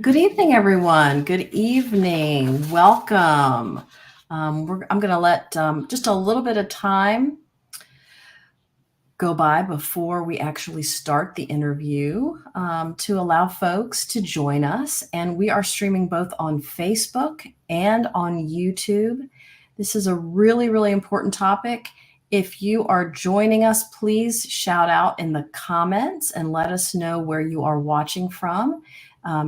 Good evening, everyone. Good evening. Welcome. I'm going to let just a little bit of time go by before we actually start the interview to allow folks to join us. And we are streaming both on Facebook and on YouTube. This is a really, really important topic. If you are joining us, please shout out in the comments and let us know where you are watching from.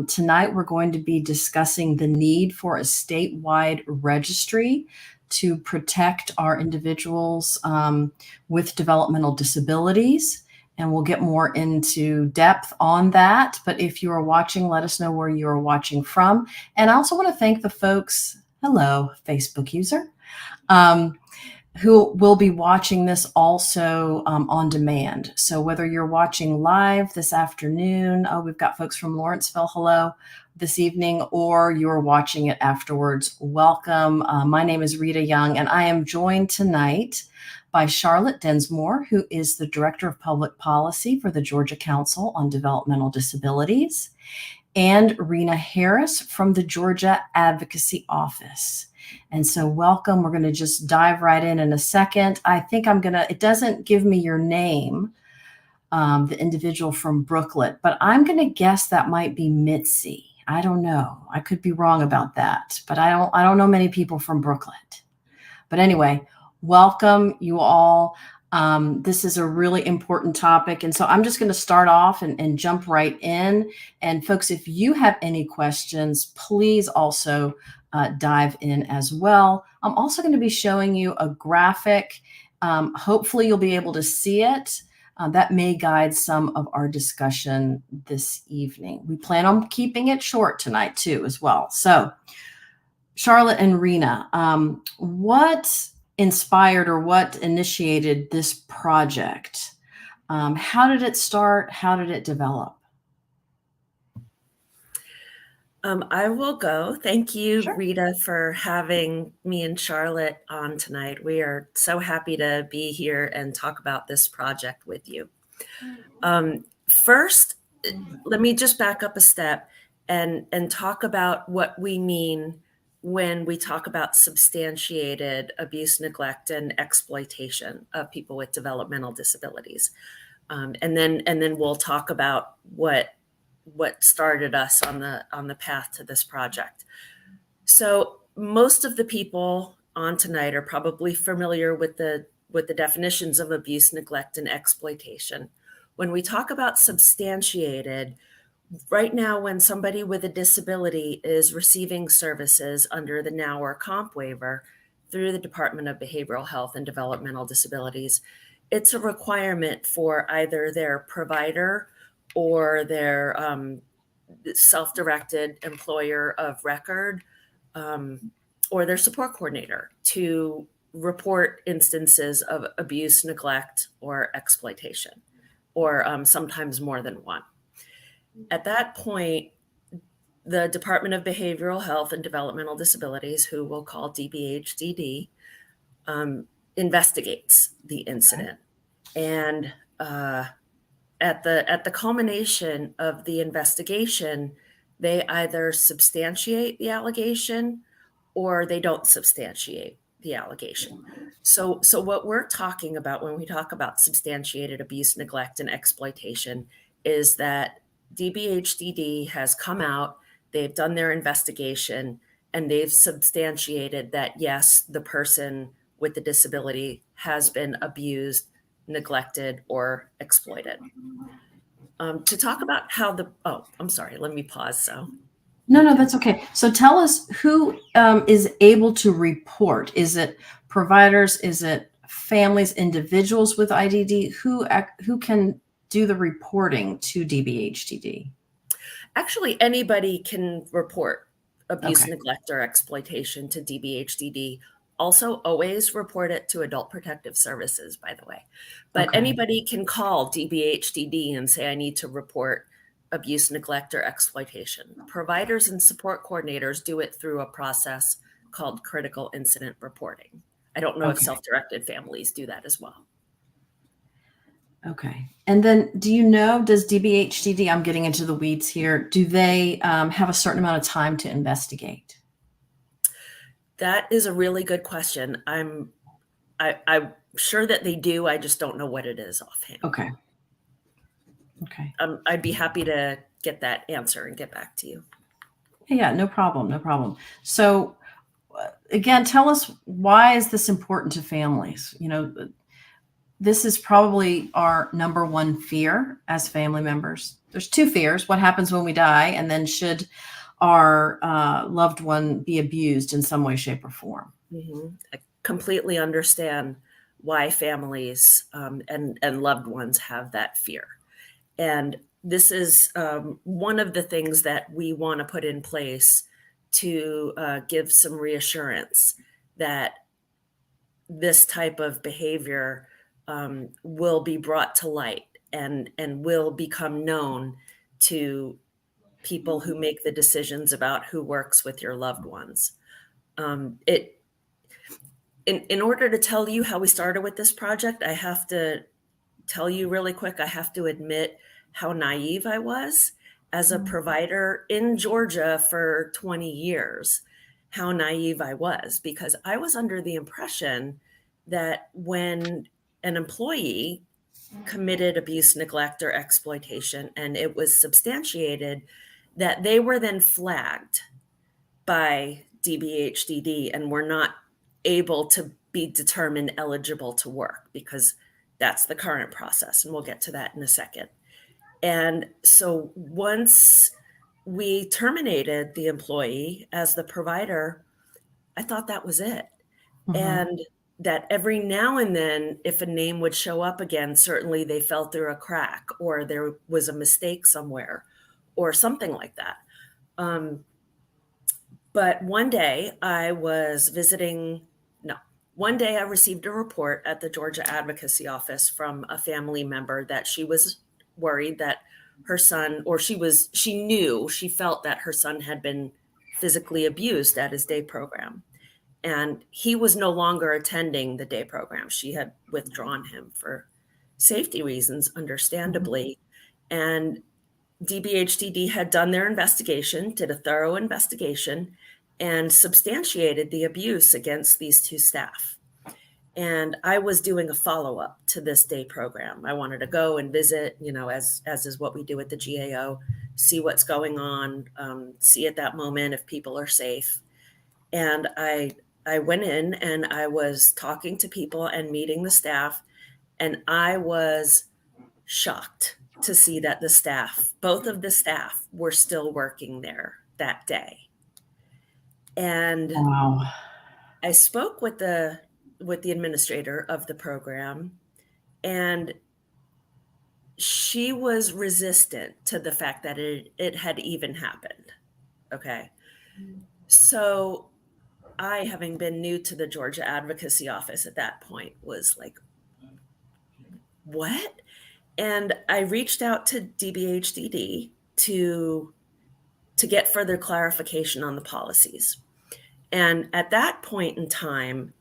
Tonight, we're going to be discussing the need for a statewide registry to protect our individuals with developmental disabilities. And we'll get more into depth on that. But if you are watching, let us know where you are watching from. And I also want to thank the folks, hello, Facebook user, who will be watching this also on demand. So whether you're watching live this afternoon, we've got folks from Lawrenceville, hello, this evening, or you're watching it afterwards, welcome. My name is Rita Young, and I am joined tonight by Charlotte Densmore, who is the Director of Public Policy for the Georgia Council on Developmental Disabilities, and Rena Harris from the Georgia Advocacy Office. And so welcome. We're going to just dive right in a second. I think it doesn't give me your name, the individual from Brooklet, but I'm going to guess that might be Mitzi. I don't know. I could be wrong about that, but I don't know many people from Brooklet. But anyway, welcome you all. This is a really important topic. And so I'm just going to start off and jump right in. And folks, if you have any questions, please also dive in as well. I'm also going to be showing you a graphic. Hopefully you'll be able to see it. That may guide some of our discussion this evening. We plan on keeping it short tonight too as well. So Charlotte and Rena, what inspired or what initiated this project? How did it start? How did it develop? I will go. Thank you, Sure. Rita, for having me and Charlotte on tonight. We are so happy to be here and talk about this project with you. First, let me just back up a step and talk about what we mean when we talk about substantiated abuse, neglect, and exploitation of people with developmental disabilities. And then we'll talk about what started us on the path to this project. So most of the people on tonight are probably familiar with the definitions of abuse, neglect, and exploitation. When we talk about substantiated, right now when somebody with a disability is receiving services under the NOW or COMP waiver through the Department of Behavioral Health and Developmental Disabilities, it's a requirement for either their provider or their self-directed employer of record or their support coordinator to report instances of abuse, neglect, or exploitation, or sometimes more than one. At that point, the Department of Behavioral Health and Developmental Disabilities, who we'll call DBHDD, investigates the incident. And at the culmination of the investigation, they either substantiate the allegation or they don't substantiate the allegation. So what we're talking about when we talk about substantiated abuse, neglect, and exploitation is that DBHDD has come out, they've done their investigation, and they've substantiated that, yes, the person with the disability has been abused, neglected, or exploited. To talk about how I'm sorry, let me pause. So. No, that's okay. So tell us who is able to report. Is it providers? Is it families, individuals with IDD? Who can do the reporting to DBHDD? Actually, anybody can report abuse, Okay. neglect, or exploitation to DBHDD. Also, always report it to Adult Protective Services, by the way. But Okay. Anybody can call DBHDD and say, I need to report abuse, neglect, or exploitation. Providers and support coordinators do it through a process called critical incident reporting. I don't know if self-directed families do that as well. Okay. And then do you know, does DBHDD, I'm getting into the weeds here, do they have a certain amount of time to investigate? That is a really good question. I'm sure that they do. I just don't know what it is offhand. Okay. Okay. I'd be happy to get that answer and get back to you. Yeah, no problem. No problem. So, again, tell us, why is this important to families? You know, this is probably our number one fear as family members. There's two fears: what happens when we die, and then should our loved one be abused in some way, shape, or form. I completely understand why families and loved ones have that fear. And this is one of the things that we want to put in place to give some reassurance that this type of behavior will be brought to light and will become known to people who make the decisions about who works with your loved ones. It in order to tell you how we started with this project, I have to tell you really quick, I have to admit how naive I was as a provider in Georgia for 20 years, how naive I was, because I was under the impression that when an employee committed abuse, neglect, or exploitation, and it was substantiated, that they were then flagged by DBHDD and were not able to be determined eligible to work, because that's the current process. And we'll get to that in a second. And so once we terminated the employee as the provider, I thought that was it. Mm-hmm. And that every now and then, if a name would show up again, certainly they fell through a crack or there was a mistake somewhere or something like that. But one day I was visiting, no, one day I received a report at the Georgia Advocacy office from a family member that she was worried that her son, or she felt that her son had been physically abused at his day program. And he was no longer attending the day program. She had withdrawn him for safety reasons, understandably. And DBHDD had done their investigation, did a thorough investigation, and substantiated the abuse against these two staff. And I was doing a follow-up to this day program. I wanted to go and visit, as is what we do at the GAO, see what's going on, see at that moment if people are safe. And I went in and I was talking to people and meeting the staff, and I was shocked to see that both of the staff were still working there that day. And Wow. I spoke with the administrator of the program, and she was resistant to the fact that it had even happened. Okay. So I, having been new to the Georgia Advocacy office at that point, was like, what? And I reached out to DBHDD to get further clarification on the policies. And at that point in time,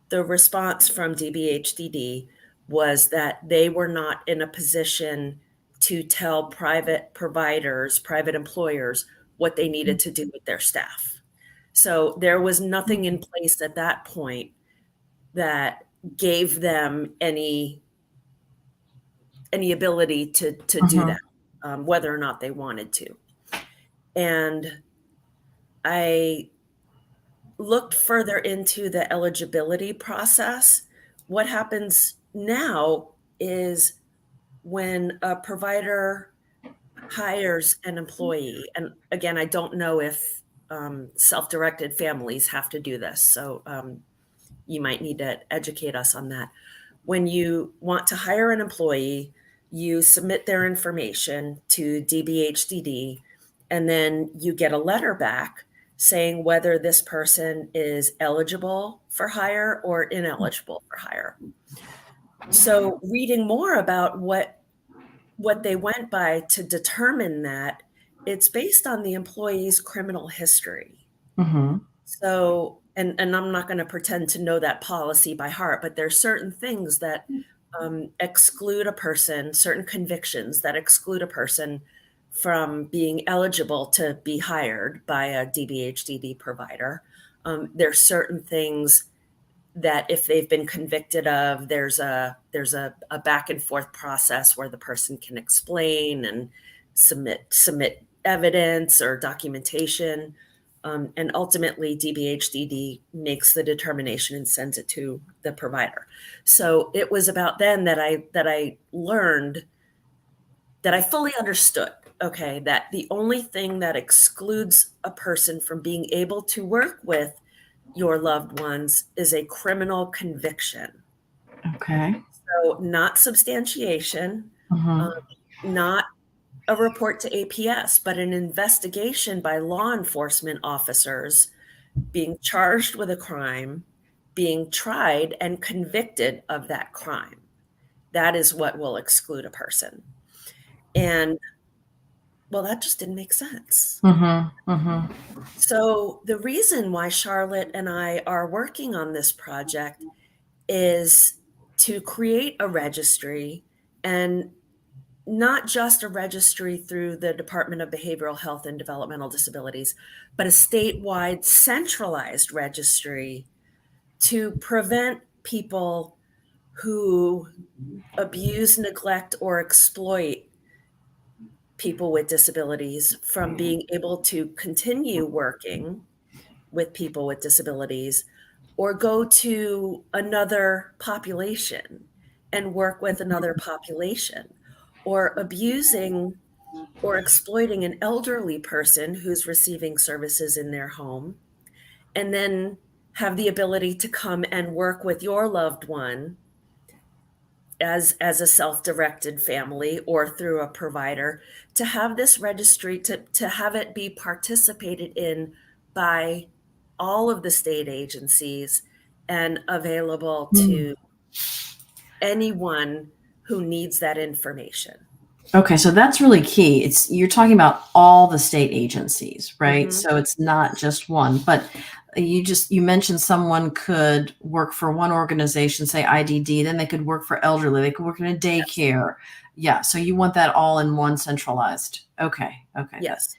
the response from DBHDD was that they were not in a position to tell private providers, private employers, what they needed to do with their staff. So there was nothing in place at that point that gave them any ability to do Mm-hmm. that, whether or not they wanted to. And I looked further into the eligibility process. What happens now is when a provider hires an employee, and again, I don't know if self-directed families have to do this, so you might need to educate us on that. When you want to hire an employee, you submit their information to DBHDD, and then you get a letter back saying whether this person is eligible for hire or ineligible for hire. So reading more about what they went by to determine that, it's based on the employee's criminal history. Mm-hmm. So, and I'm not going to pretend to know that policy by heart, but there's certain things that exclude a person, certain convictions that exclude a person from being eligible to be hired by a DBHDD provider. There's certain things that if they've been convicted of, there's a back and forth process where the person can explain and submit evidence or documentation. And ultimately, DBHDD makes the determination and sends it to the provider. So it was about then that I learned, that I fully understood, okay, that the only thing that excludes a person from being able to work with your loved ones is a criminal conviction. Okay. So not substantiation, Mm-hmm. um, not a report to APS, but an investigation by law enforcement officers being charged with a crime, being tried and convicted of that crime. That is what will exclude a person. And well, that just didn't make sense. Mm-hmm. Mm-hmm. So the reason why Charlotte and I are working on this project is to create a registry, and not just a registry through the Department of Behavioral Health and Developmental Disabilities, but a statewide centralized registry to prevent people who abuse, neglect, or exploit people with disabilities from being able to continue working with people with disabilities or go to another population and work with another population, or abusing or exploiting an elderly person who's receiving services in their home, and then have the ability to come and work with your loved one as a self-directed family or through a provider, to have this registry, to have it be participated in by all of the state agencies and available to anyone who needs that information. Okay, so that's really key. It's you're talking about all the state agencies, right? Mhm. So it's not just one, but you mentioned someone could work for one organization, say IDD, then they could work for elderly, they could work in a Yes. daycare. Yeah, so you want that all in one centralized. Okay, okay, Yes.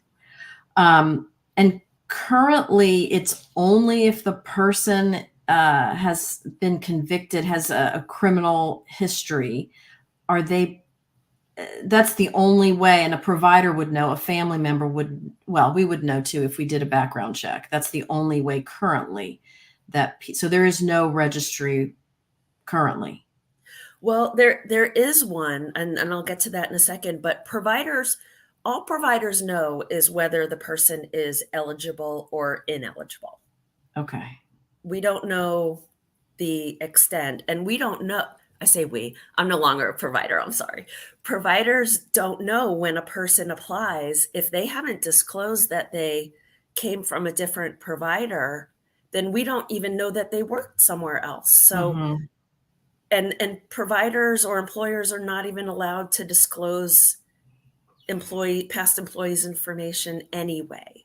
and currently it's only if the person has been convicted, has a criminal history, are they that's the only way, and a provider would know, a family member would, well, we would know too if we did a background check. That's the only way currently so there is no registry currently. Well, there is one, and I'll get to that in a second, but providers, all providers know is whether the person is eligible or ineligible. Okay. We don't know the extent, and we don't know. I say we, I'm no longer a provider, I'm sorry. Providers don't know when a person applies. If they haven't disclosed that they came from a different provider, then we don't even know that they worked somewhere else. So, Hmm. and providers or employers are not even allowed to disclose past employees information anyway.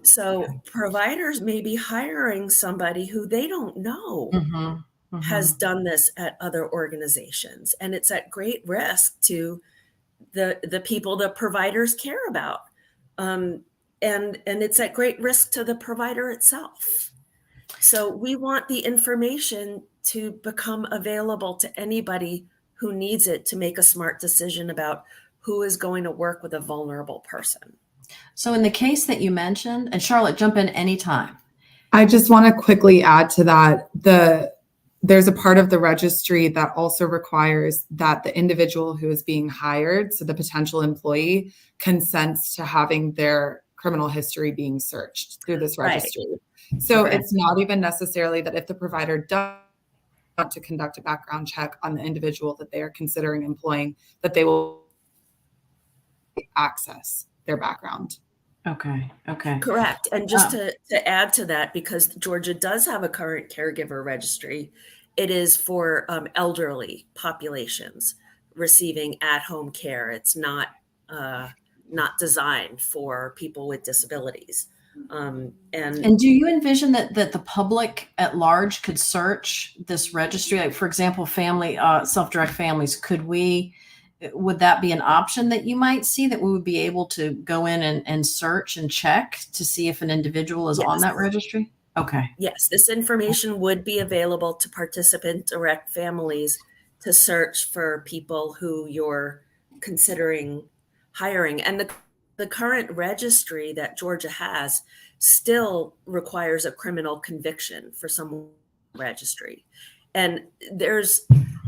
So providers may be hiring somebody who they don't know Hmm. has Hmm. done this at other organizations, and it's at great risk to the people the providers care about, um, and it's at great risk to the provider itself. So we want the information to become available to anybody who needs it to make a smart decision about who is going to work with a vulnerable person. So in the case that you mentioned, and Charlotte, jump in anytime. I just want to quickly add to that. There's a part of the registry that also requires that the individual who is being hired, so the potential employee, consents to having their criminal history being searched through this Right. registry. So Okay. it's not even necessarily that if the provider does want to conduct a background check on the individual that they are considering employing, that they will access their background. Okay. Okay. Correct. And just Uh, to add to that, because Georgia does have a current caregiver registry, it is for elderly populations receiving at-home care. It's not designed for people with disabilities. And do you envision that the public at large could search this registry? Like, for example, family, self-direct families, would that be an option that you might see, that we would be able to go in and search and check to see if an individual is on that registry? Okay. Yes, this information would be available to participant direct families to search for people who you're considering hiring. And the current registry that Georgia has still requires a criminal conviction for some registry. And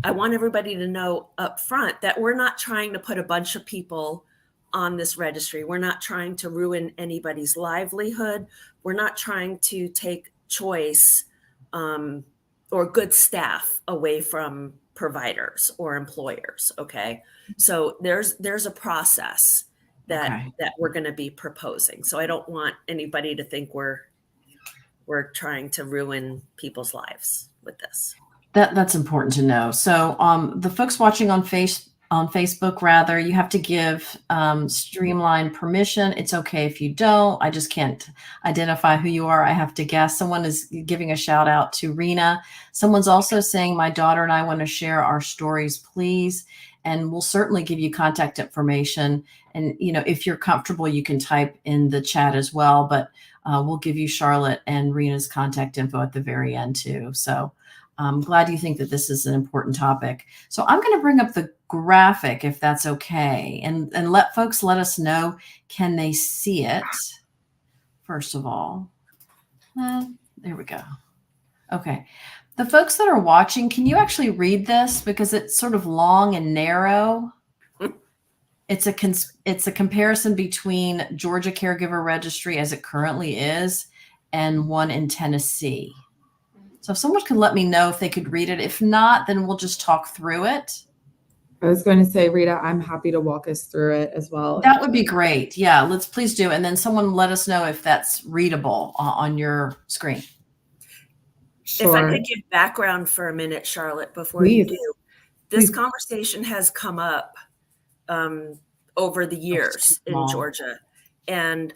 I want everybody to know up front that we're not trying to put a bunch of people on this registry. We're not trying to ruin anybody's livelihood. We're not trying to take choice or good staff away from providers or employers. Okay. So there's a process that we're going to be proposing. So I don't want anybody to think we're trying to ruin people's lives with this. That's important to know. So the folks watching on Facebook, rather, you have to give Streamline permission. It's okay if you don't. I just can't identify who you are. I have to guess. Someone is giving a shout out to Rena. Someone's also saying, my daughter and I want to share our stories, please. And we'll certainly give you contact information. And, if you're comfortable, you can type in the chat as well. But we'll give you Charlotte and Rena's contact info at the very end too. So I'm glad you think that this is an important topic. So I'm going to bring up the graphic, if that's okay, and let folks let us know, can they see it? First of all, there we go. Okay. The folks that are watching, can you actually read this? Because it's sort of long and narrow. It's a comparison between Georgia Caregiver Registry as it currently is and one in Tennessee. So if someone could let me know if they could read it. If not, then we'll just talk through it. I was going to say, Rita, I'm happy to walk us through it as well. That would be great. Yeah, please do. And then someone let us know if that's readable on your screen. Sure. If I could give background for a minute, Charlotte, before you do. This conversation has come up over the years in Georgia. And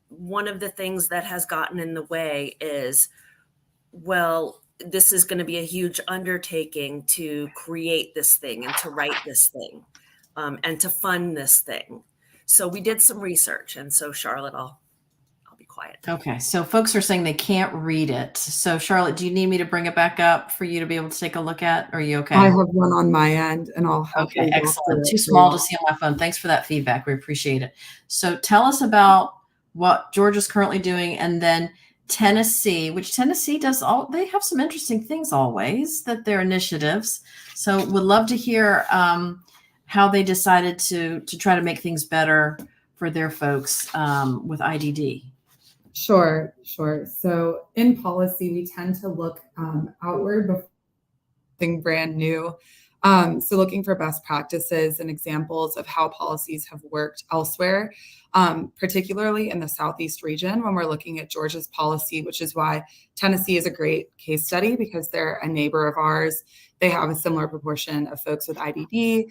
one of the things that has gotten in the way is, well, this is going to be a huge undertaking to create this thing and to write this thing and to fund this thing. So we did some research. And so, Charlotte, I'll be quiet. Okay. So folks are saying they can't read it. So Charlotte, do you need me to bring it back up for you to be able to take a look at? Are you okay? I have one on my end and I'll have Okay, excellent. Too small to see on my phone. Thanks for that feedback. We appreciate it. So tell us about what Georgia's currently doing, and then Tennessee, which Tennessee does they have some interesting things always, that their initiatives. So would love to hear how they decided to try to make things better for their folks with IDD. Sure. So in policy, we tend to look outward before something brand new. So looking for best practices and examples of how policies have worked elsewhere, particularly in the Southeast region when we're looking at Georgia's policy, which is why Tennessee is a great case study, because they're a neighbor of ours. They have a similar proportion of folks with IDD,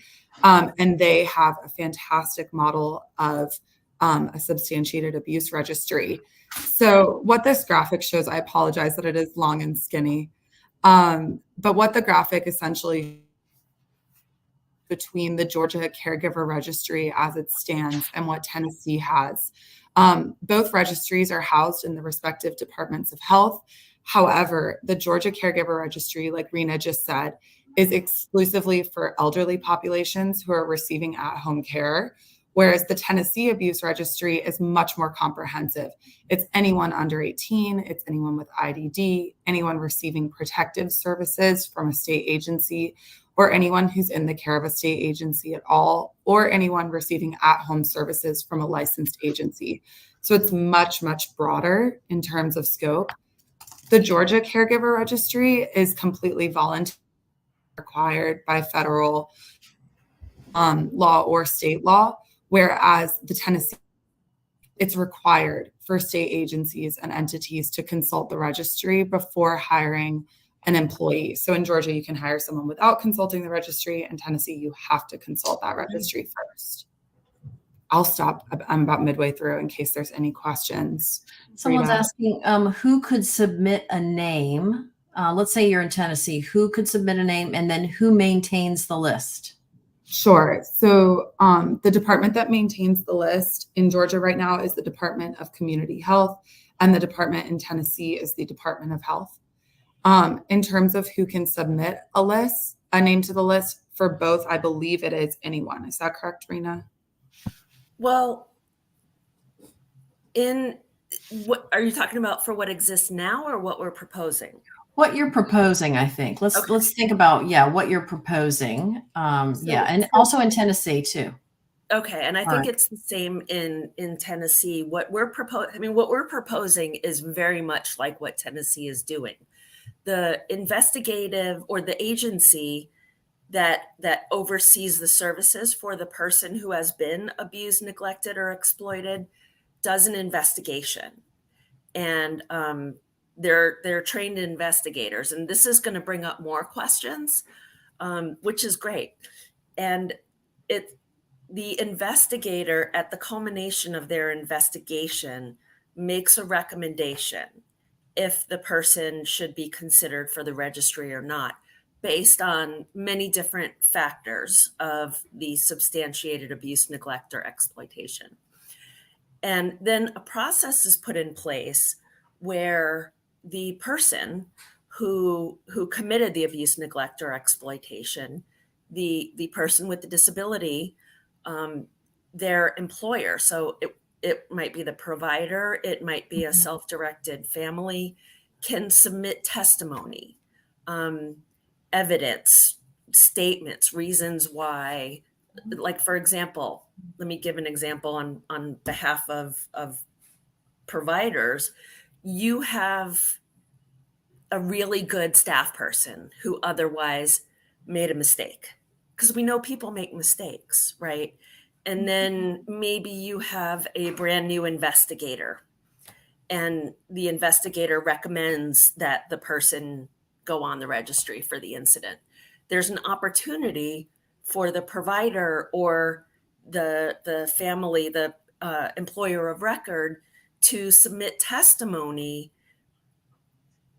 and they have a fantastic model of a substantiated abuse registry. So what this graphic shows, I apologize that it is long and skinny, but what the graphic essentially between the Georgia Caregiver Registry as it stands and what Tennessee has. Both registries are housed in the respective departments of health. However, the Georgia Caregiver Registry, like Rena just said, is exclusively for elderly populations who are receiving at-home care, whereas the Tennessee Abuse Registry is much more comprehensive. It's anyone under 18, it's anyone with IDD, anyone receiving protective services from a state agency, or anyone who's in the care of a state agency at all, or anyone receiving at-home services from a licensed agency. So it's much, much broader in terms of scope. The Georgia Caregiver Registry is completely voluntary, required by federal law or state law, whereas the Tennessee, it's required for state agencies and entities to consult the registry before hiring an employee. So in Georgia, you can hire someone without consulting the registry. In Tennessee, you have to consult that registry first. I'll stop. I'm about midway through in case there's any questions. Someone's Rena. asking who could submit a name. Let's say you're in Tennessee. Who could submit a name, and then who maintains the list? Sure. So the department that maintains the list in Georgia right now is the Department of Community Health, and the department in Tennessee is the Department of Health. In terms of who can submit a name to the list, for both, I believe it is anyone. Is that correct, Rena? Well, what are you talking about for what exists now or what we're proposing? What you're proposing, I think. Let's think about what you're proposing. And also in Tennessee too. Okay, and I think it's the same in Tennessee. What we're proposing is very much like what Tennessee is doing. The investigative or the agency that oversees the services for the person who has been abused, neglected, or exploited does an investigation, and they're trained investigators, and this is going to bring up more questions, which is great. And the investigator, at the culmination of their investigation, makes a recommendation if the person should be considered for the registry or not, based on many different factors of the substantiated abuse, neglect, or exploitation. And then a process is put in place where the person who committed the abuse, neglect, or exploitation, the person with the disability, their employer, so it might be the provider, it might be a self-directed family, can submit testimony, evidence, statements, reasons why. Like, for example, let me give an example on behalf of providers. You have a really good staff person who otherwise made a mistake, because we know people make mistakes, right? And then maybe you have a brand new investigator, and the investigator recommends that the person go on the registry for the incident. There's an opportunity for the provider or the family, the employer of record, to submit testimony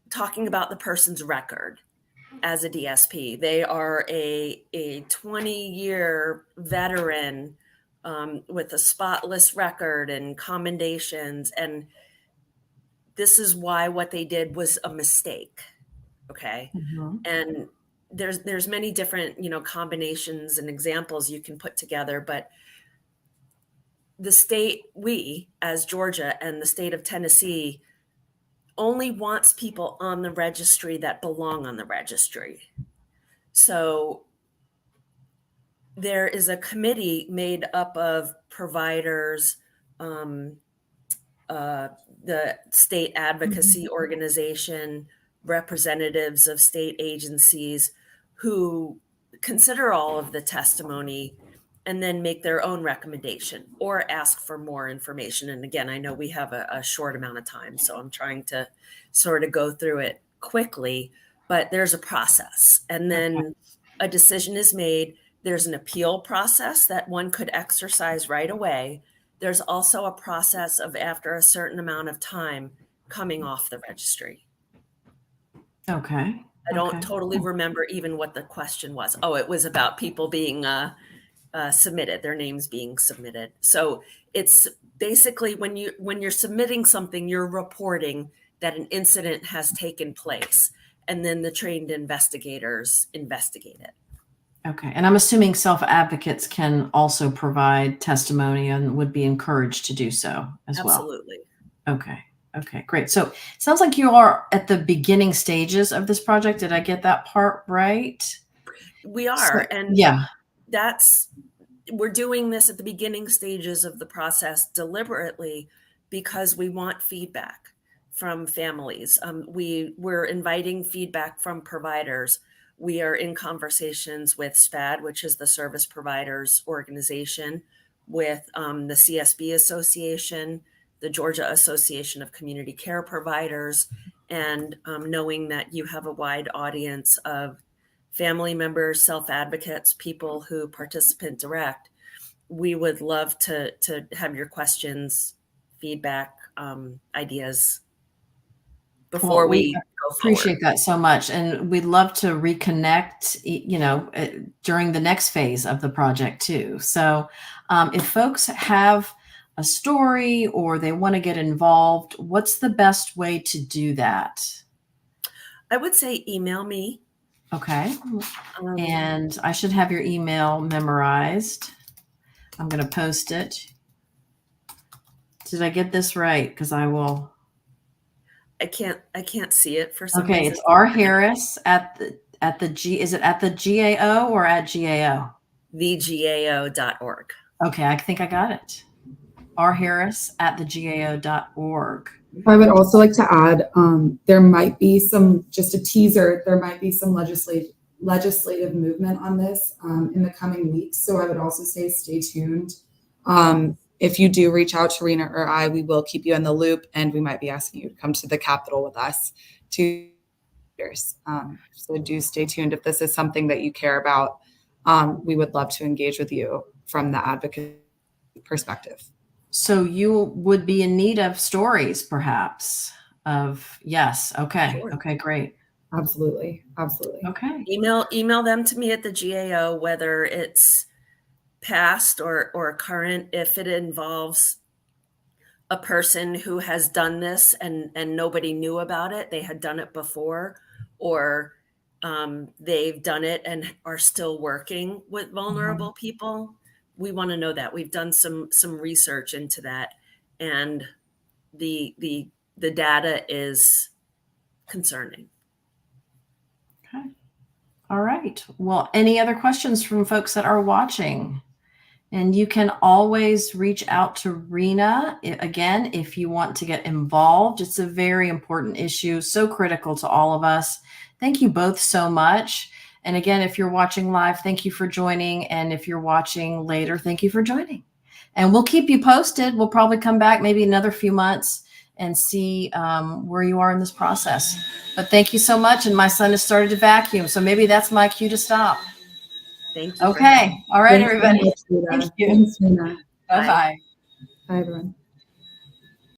talking about the person's record as a DSP. They are a 20-year veteran with a spotless record and commendations, and this is why what they did was a mistake. Okay. Mm-hmm. And there's many different, combinations and examples you can put together, but the state, we as Georgia and the state of Tennessee, only wants people on the registry that belong on the registry. So there is a committee made up of providers, the state advocacy organization, representatives of state agencies, who consider all of the testimony and then make their own recommendation or ask for more information. And again, I know we have a short amount of time, so I'm trying to sort of go through it quickly, but there's a process. And then a decision is made. There's an appeal process that one could exercise right away. There's also a process of, after a certain amount of time, coming off the registry. Okay. I don't totally remember even what the question was. Oh, it was about people being submitted, their names being submitted. So it's basically when you're submitting something, you're reporting that an incident has taken place, and then the trained investigators investigate it. Okay. And I'm assuming self-advocates can also provide testimony and would be encouraged to do so as well. Absolutely. Okay. Okay, great. So it sounds like you are at the beginning stages of this project. Did I get that part right? We are. And we're doing this at the beginning stages of the process deliberately because we want feedback from families. We're inviting feedback from providers. We are in conversations with SPAD, which is the Service Providers Organization, with the CSB Association, the Georgia Association of Community Care Providers, and knowing that you have a wide audience of family members, self-advocates, people who participant direct. we would love to have your questions, feedback, ideas before Well, we go forward. appreciate that so much. And we'd love to reconnect, during the next phase of the project too. So if folks have a story or they want to get involved, what's the best way to do that? I would say email me. Okay. And I should have your email memorized. I'm going to post it. Did I get this right? Because I will. I can't see it for some Okay, reason. it's R Harris at the G. Is it at the GAO or at GAO? thegao.org. Okay, I think I got it. R Harris at thegao.org. I would also like to add, there might be just a teaser, there might be some legislative movement on this in the coming weeks. So I would also say stay tuned. If you do reach out to Rena or I, we will keep you in the loop, and we might be asking you to come to the Capitol with us to so do stay tuned. If this is something that you care about, we would love to engage with you from the advocacy perspective. So you would be in need of stories, perhaps, yes. Okay. Sure. Okay, great. Absolutely. Okay. Email them to me at the GAO, whether it's past or current, if it involves a person who has done this and nobody knew about it, they had done it before, or they've done it and are still working with vulnerable people. We want to know that. We've done some research into that, and the data is concerning. Okay. All right. Well, any other questions from folks that are watching? And you can always reach out to Rena again if you want to get involved. It's a very important issue, so critical to all of us. Thank you both so much. And again, if you're watching live, thank you for joining. And if you're watching later, thank you for joining. And we'll keep you posted. We'll probably come back maybe another few months and see where you are in this process. But thank you so much. And my son has started to vacuum, so maybe that's my cue to stop. Thank you. Okay. All right, Thanks everybody. so much, Thank you. Thanks, Rena. Bye-bye. Bye, everyone.